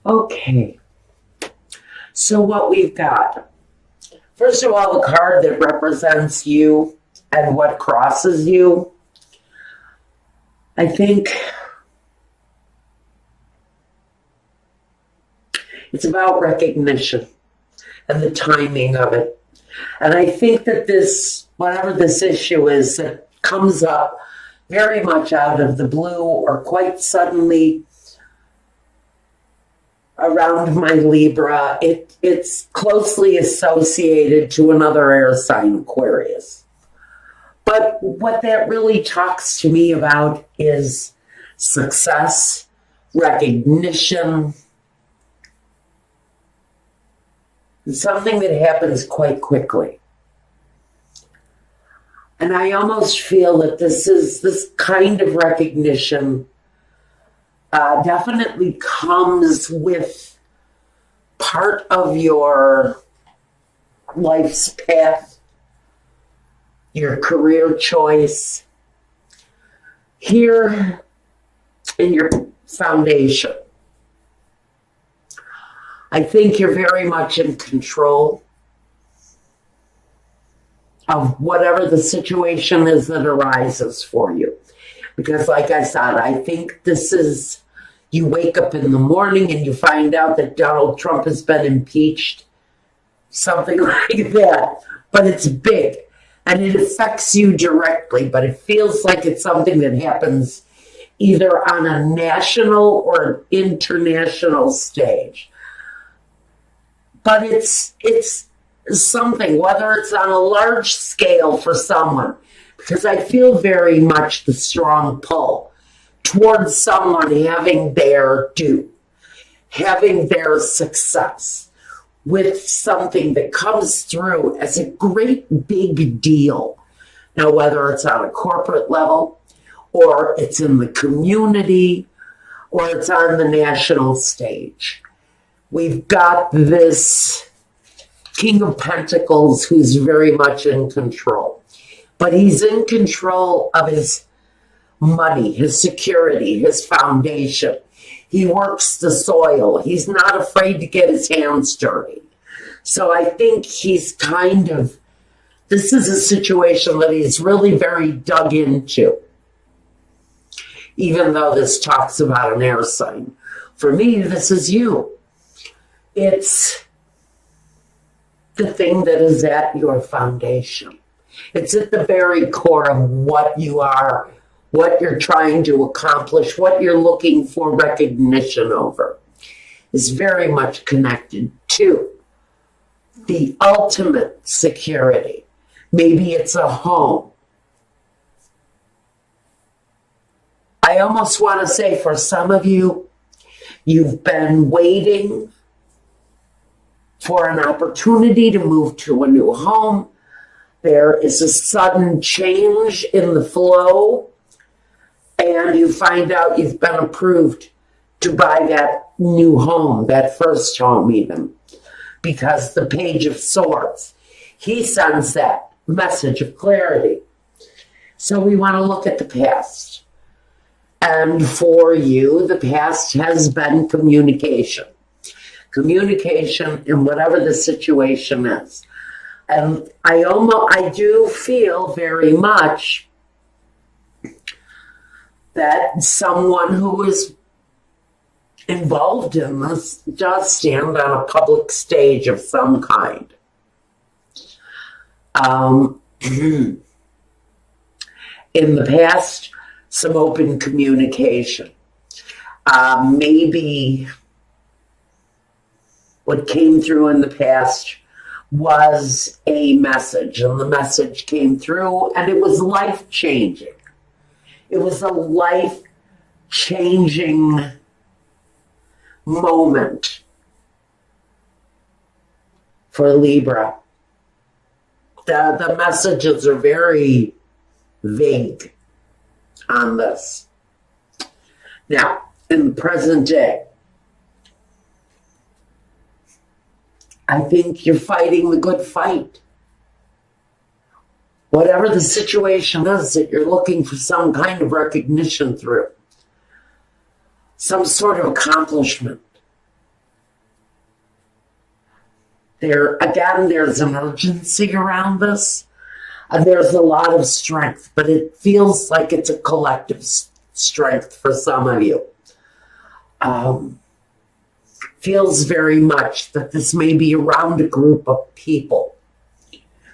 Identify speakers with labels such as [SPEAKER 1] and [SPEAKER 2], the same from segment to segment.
[SPEAKER 1] Okay, so what we've got, first of all, the card that represents you and what crosses you. I think it's about recognition and the timing of it. And I think that this, whatever this issue is that comes up very much out of the blue or quite suddenly around my Libra, it's closely associated to another air sign, Aquarius. But what that really talks to me about is success, recognition, something that happens quite quickly. And I almost feel that this kind of recognition definitely comes with part of your life's path, your career choice, here in your foundation. I think you're very much in control of whatever the situation is that arises for you. Because like I said, I think this is, you wake up in the morning and you find out that Donald Trump has been impeached, something like that. But it's big and it affects you directly, but it feels like it's something that happens either on a national or an international stage. But it's something, whether it's on a large scale for someone, because I feel very much the strong pull towards someone having their due, having their success with something that comes through as a great big deal. Now, whether it's on a corporate level, or it's in the community, or it's on the national stage. We've got this King of Pentacles who's very much in control. But he's in control of his money, his security, his foundation. He works the soil. He's not afraid to get his hands dirty. So I think he's kind of, this is a situation that he's really very dug into. Even though this talks about an air sign. For me, this is you. It's the thing that is at your foundation. It's at the very core of what you are, what you're trying to accomplish, what you're looking for recognition over. Is very much connected to the ultimate security. Maybe it's a home. I almost want to say for some of you, you've been waiting for an opportunity to move to a new home. There is a sudden change in the flow, and you find out you've been approved to buy that new home, that first home even, because the Page of Swords, he sends that message of clarity. So we want to look at the past. And for you, the past has been communication. Communication in whatever the situation is. And I do feel very much that someone who is involved in this does stand on a public stage of some kind. In the past, some open communication. Maybe what came through in the past was a message, and the message came through, and it was life-changing. It was a life-changing moment for Libra. The messages are very vague on this. Now, in the present day, I think you're fighting the good fight. Whatever the situation is that you're looking for some kind of recognition through, some sort of accomplishment. There's an urgency around this. And there's a lot of strength, but it feels like it's a collective strength for some of you. Feels very much that this may be around a group of people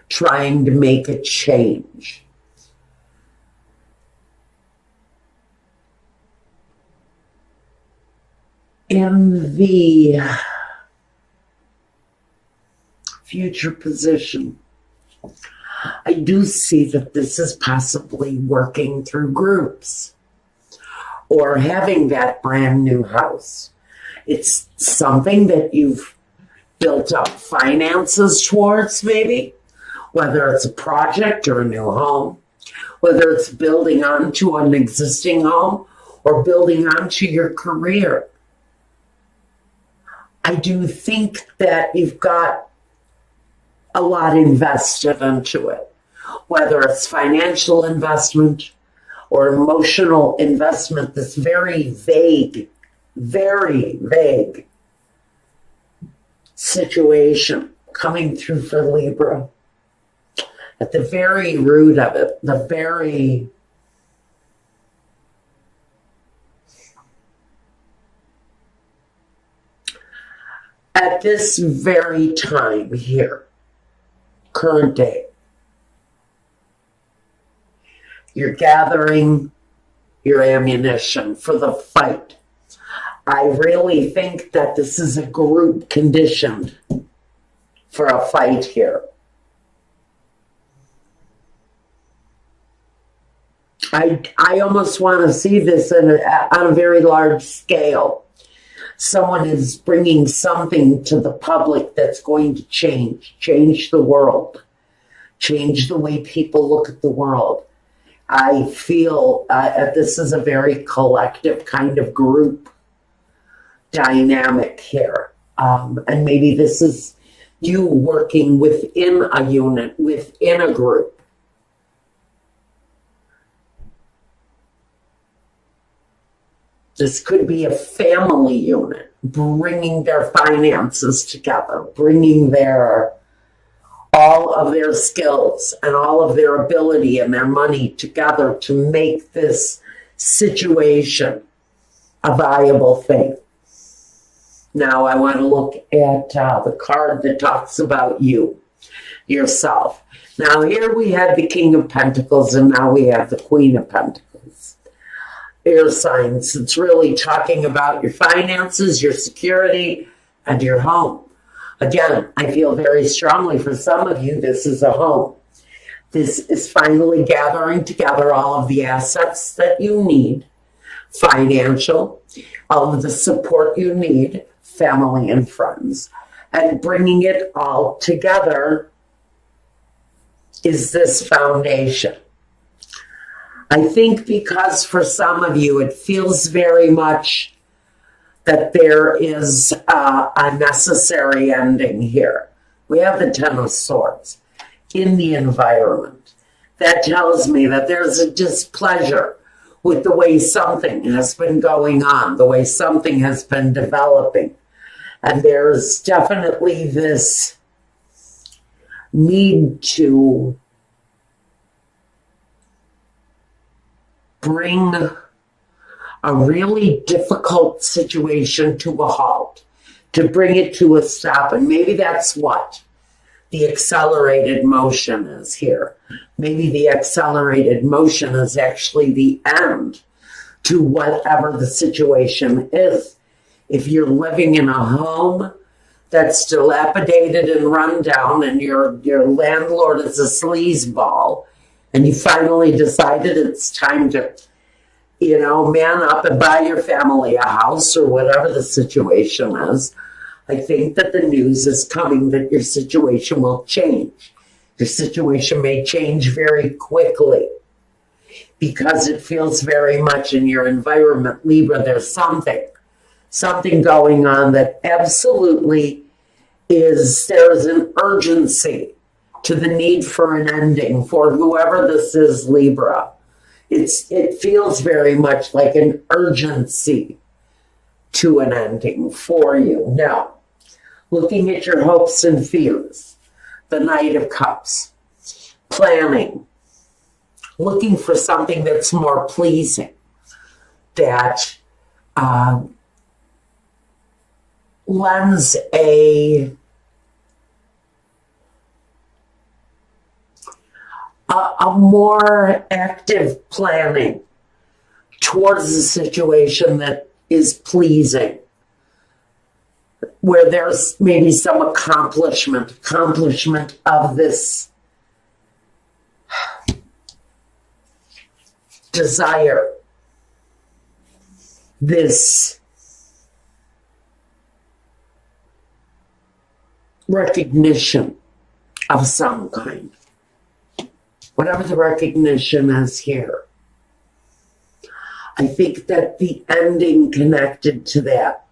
[SPEAKER 1] trying to make a change. In the future position, I do see that this is possibly working through groups or having that brand new house. It's something that you've built up finances towards, maybe, whether it's a project or a new home, whether it's building onto an existing home or building onto your career. I do think that you've got a lot invested into it, whether it's financial investment or emotional investment, this very vague situation coming through for Libra. At the very root of it, at this very time here, current day, you're gathering your ammunition for the fight. I really think that this is a group conditioned for a fight here. I almost want to see this on a very large scale. Someone is bringing something to the public that's going to change the world, change the way people look at the world. I feel this is a very collective kind of group dynamic here. And maybe this is you working within a unit, within a group. This could be a family unit, bringing their finances together, bringing all of their skills and all of their ability and their money together to make this situation a viable thing. Now I want to look at the card that talks about you, yourself. Now here we have the King of Pentacles and now we have the Queen of Pentacles. Air signs. It's really talking about your finances, your security, and your home. Again, I feel very strongly for some of you, this is a home. This is finally gathering together all of the assets that you need, financial, all of the support you need, family and friends, and bringing it all together is this foundation. I think because for some of you, it feels very much that there is a necessary ending here. We have the Ten of Swords in the environment. That tells me that there's a displeasure with the way something has been going on, the way something has been developing. And there's definitely this need to bring a really difficult situation to a halt, to bring it to a stop. And maybe that's what the accelerated motion is here. Maybe the accelerated motion is actually the end to whatever the situation is. If you're living in a home that's dilapidated and run down and your landlord is a sleazeball, and you finally decided it's time to, man up and buy your family a house or whatever the situation is, I think that the news is coming that your situation will change. Your situation may change very quickly because it feels very much in your environment, Libra, there's something going on that absolutely there's an urgency to the need for an ending for whoever this is, Libra. It feels very much like an urgency to an ending for you. Now, looking at your hopes and fears, the Knight of Cups, planning, looking for something that's more pleasing, that lends a more active planning towards a situation that is pleasing, where there's maybe some accomplishment of this desire, this recognition of some kind. Whatever the recognition is here. I think that the ending connected to that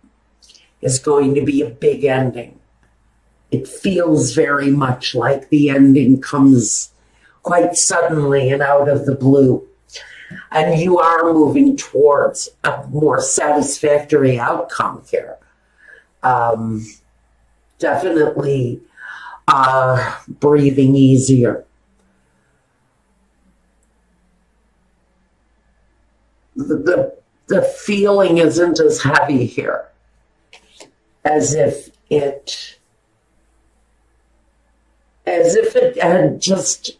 [SPEAKER 1] is going to be a big ending. It feels very much like the ending comes quite suddenly and out of the blue. And you are moving towards a more satisfactory outcome here. Definitely breathing easier. The feeling isn't as heavy here, as if it had just,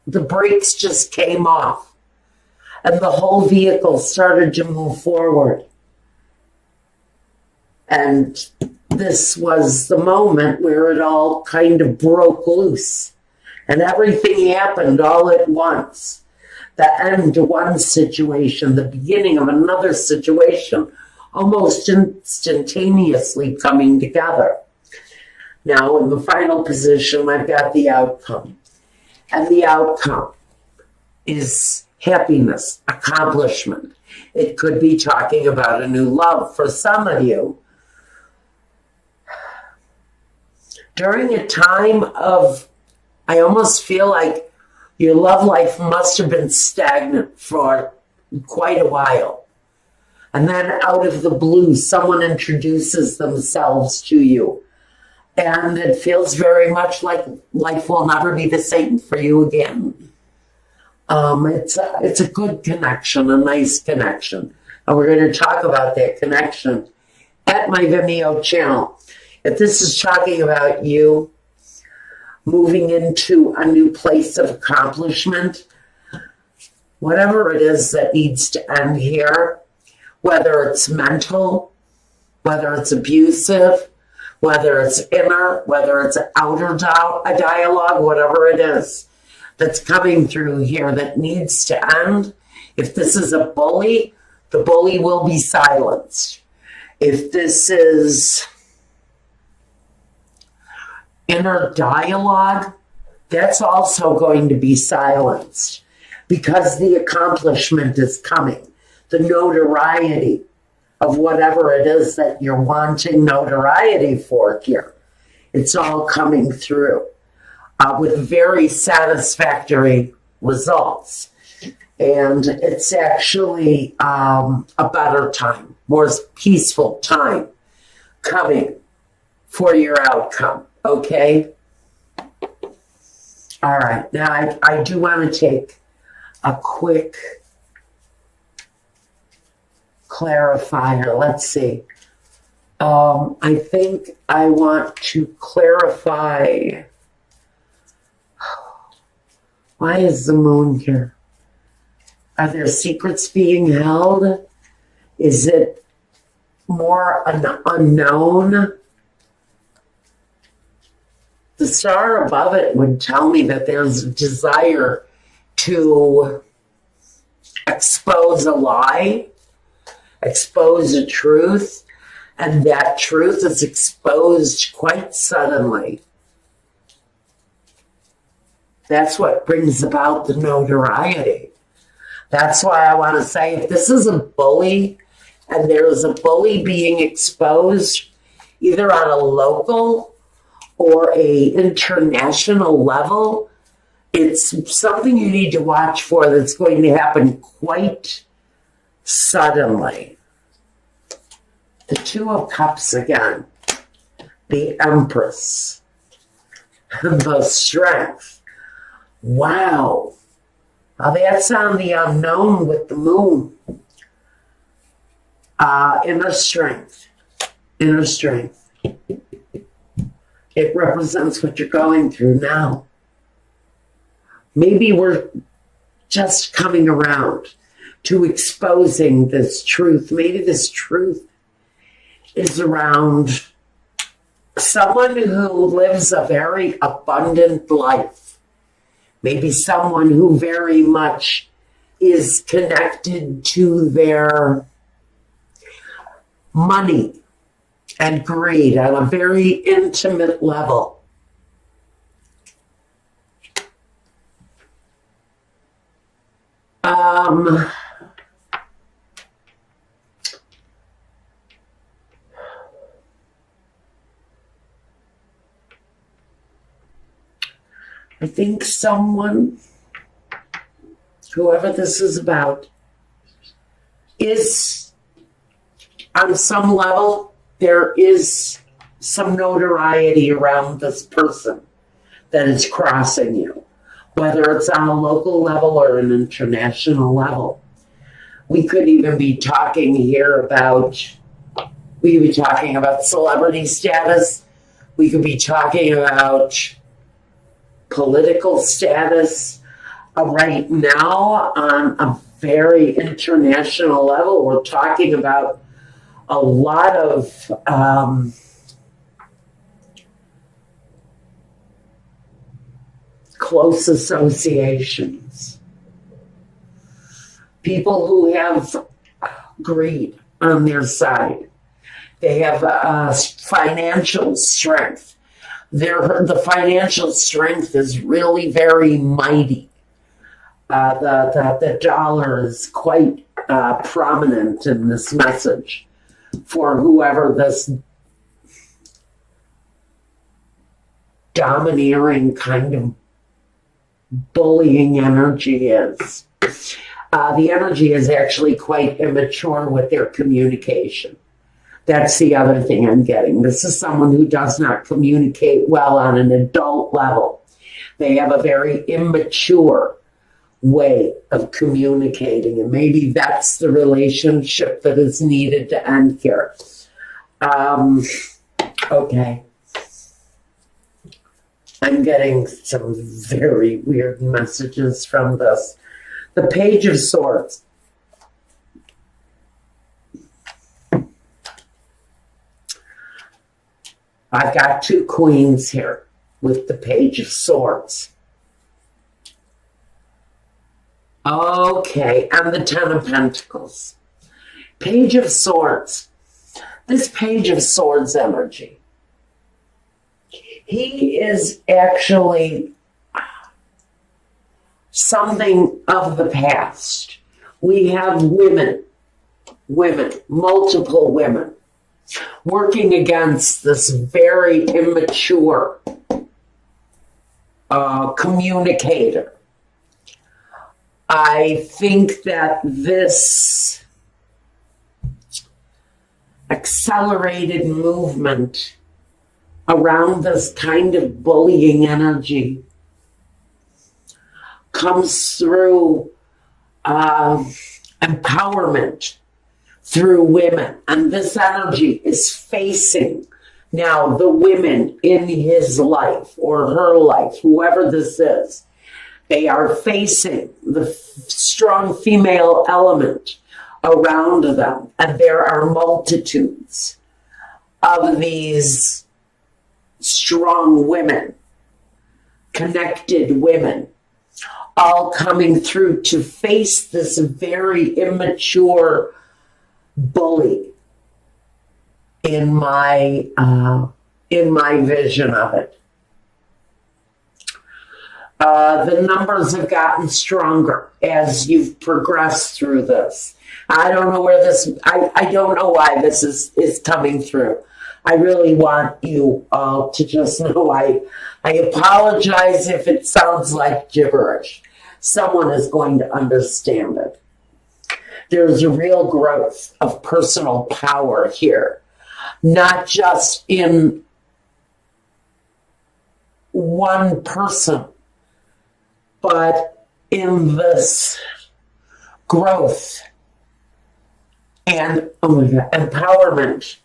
[SPEAKER 1] the brakes just came off and the whole vehicle started to move forward. And this was the moment where it all kind of broke loose and everything happened all at once. The end to one situation, the beginning of another situation, almost instantaneously coming together. Now, in the final position, I've got the outcome. And the outcome is happiness, accomplishment. It could be talking about a new love for some of you. During a time of, I almost feel like your love life must have been stagnant for quite a while. And then out of the blue, someone introduces themselves to you. And it feels very much like life will never be the same for you again. It's a good connection, a nice connection. And we're going to talk about that connection at my Vimeo channel. If this is talking about you moving into a new place of accomplishment, whatever it is that needs to end here, whether it's mental, whether it's abusive, whether it's inner, whether it's outer dialogue, whatever it is that's coming through here that needs to end. If this is a bully, the bully will be silenced. If this is inner dialogue, that's also going to be silenced because the accomplishment is coming. The notoriety of whatever it is that you're wanting notoriety for here, it's all coming through with very satisfactory results. And it's actually a better time, more peaceful time coming for your outcome. Okay? All right. Now, I do want to take a quick clarifier. Let's see. I think I want to clarify. Why is the moon here? Are there secrets being held? Is it more an unknown? The star above it would tell me that there's a desire to expose a lie, expose a truth, and that truth is exposed quite suddenly. That's what brings about the notoriety. That's why I want to say, if this is a bully and there is a bully being exposed, either on a local or a international level, it's something you need to watch for that's going to happen quite suddenly. The Two of Cups again. the Empress, the Strength. Wow. Now that's on the unknown with the moon. Inner strength. Inner strength. It represents what you're going through now. Maybe we're just coming around to exposing this truth. Maybe this truth is around someone who lives a very abundant life. Maybe someone who very much is connected to their money and greed on a very intimate level. I think someone, whoever this is about, is on some level, there is some notoriety around this person that is crossing you, whether it's on a local level or an international level. We could even be talking here about, we could be talking about celebrity status. We could be talking about political status. Right now, on a very international level, we're talking about a lot of close associations. People who have greed on their side. They have financial strength. The financial strength is really very mighty. The dollar is quite prominent in this message for whoever this domineering kind of bullying energy is. The energy is actually quite immature with their communication. That's the other thing I'm getting. This is someone who does not communicate well on an adult level. They have a very immature way of communicating, and maybe that's the relationship that is needed to end here. Okay. I'm getting some very weird messages from this. The Page of Swords. I've got two queens here with the Page of Swords. Okay, and the Ten of Pentacles. Page of Swords. This Page of Swords energy. He is actually something of the past. We have women, multiple women, working against this very immature communicator. I think that this accelerated movement around this kind of bullying energy comes through empowerment through women. And this energy is facing now the women in his life or her life, whoever this is. They are facing the strong female element around them. And there are multitudes of these strong women, connected women, all coming through to face this very immature bully in my vision of it. The numbers have gotten stronger as you've progressed through this. I don't know where this, I don't know why this is coming through. I really want you all to just know I apologize if it sounds like gibberish. Someone is going to understand it. There's a real growth of personal power here, not just in one person, but in this growth and empowerment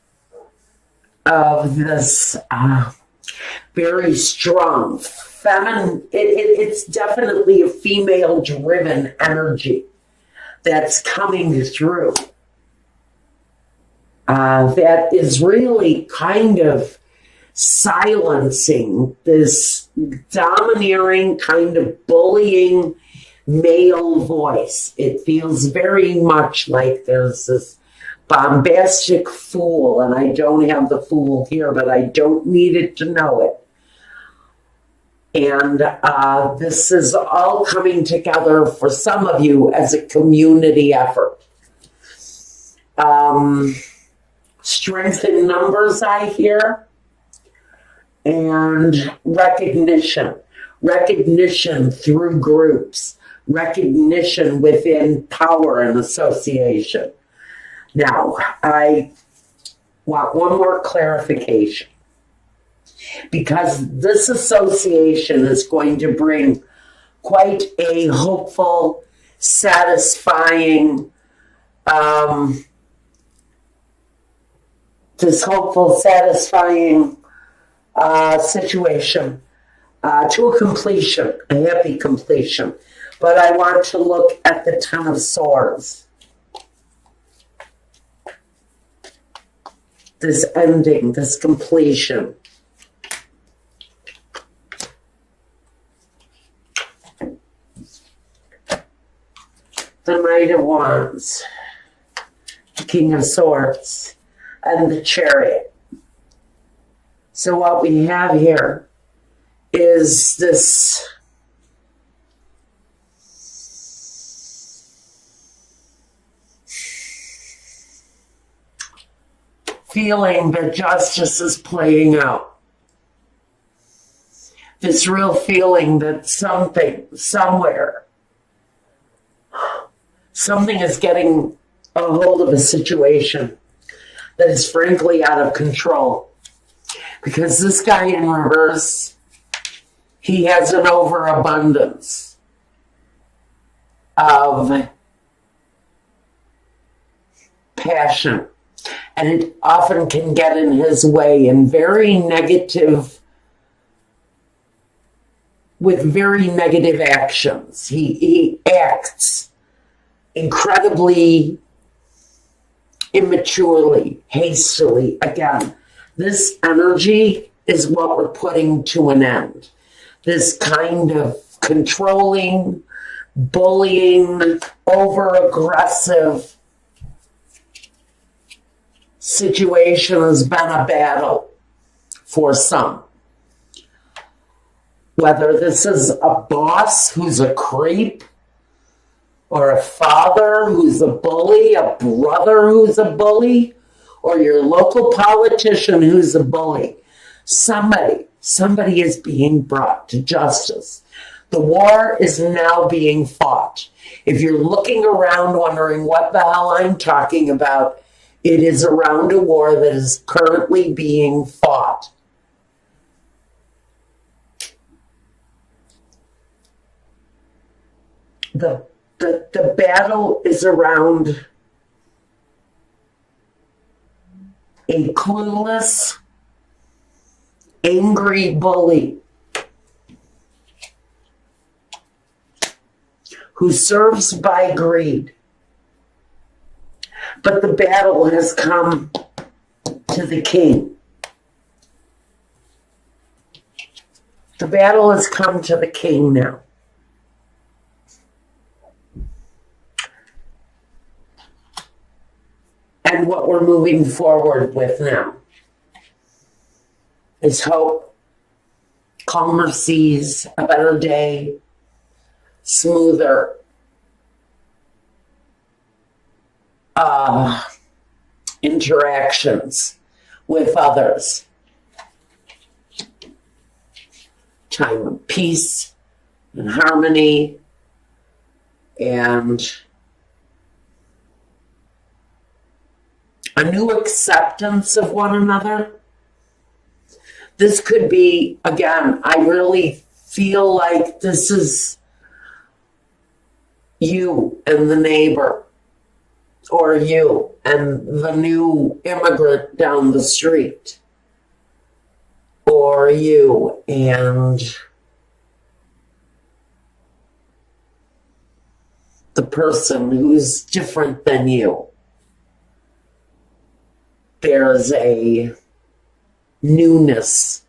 [SPEAKER 1] of this very strong feminine, it's definitely a female driven energy that's coming through, that is really kind of silencing this domineering, kind of bullying male voice. It feels very much like there's this bombastic fool, and I don't have the fool here, but I don't need it to know it. And this is all coming together for some of you as a community effort. Strength in numbers, I hear, and recognition through groups, recognition within power and association. Now, I want one more clarification, because this association is going to bring quite a hopeful, satisfying, situation to a completion, a happy completion. But I want to look at the Ten of Swords. This ending, this completion. The Knight of Wands, the King of Swords, and the Chariot. So what we have here is this feeling that justice is playing out. This real feeling that something, somewhere, something is getting a hold of a situation that is frankly out of control. Because this guy in reverse, he has an overabundance of passion. And it often can get in his way in very negative, with very negative actions. He acts incredibly immaturely, hastily. Again, this energy is what we're putting to an end. This kind of controlling, bullying, over-aggressive situation has been a battle for some. Whether this is a boss who's a creep, or a father who's a bully, a brother who's a bully, or your local politician who's a bully. Somebody is being brought to justice. The war is now being fought. If you're looking around wondering what the hell I'm talking about, it is around a war that is currently being fought. The battle is around a clueless, angry bully who serves by greed. But the battle has come to the king. The battle has come to the king now. And what we're moving forward with now is hope, calmer seas, a better day, smoother interactions with others. Time of peace and harmony and a new acceptance of one another. This could be, again, I really feel like this is you and the neighbor, or you and the new immigrant down the street, or you and the person who's different than you. There's a newness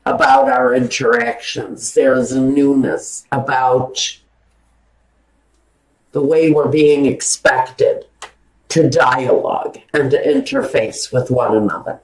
[SPEAKER 1] about our interactions. There's a newness about the way we're being expected to dialogue and to interface with one another.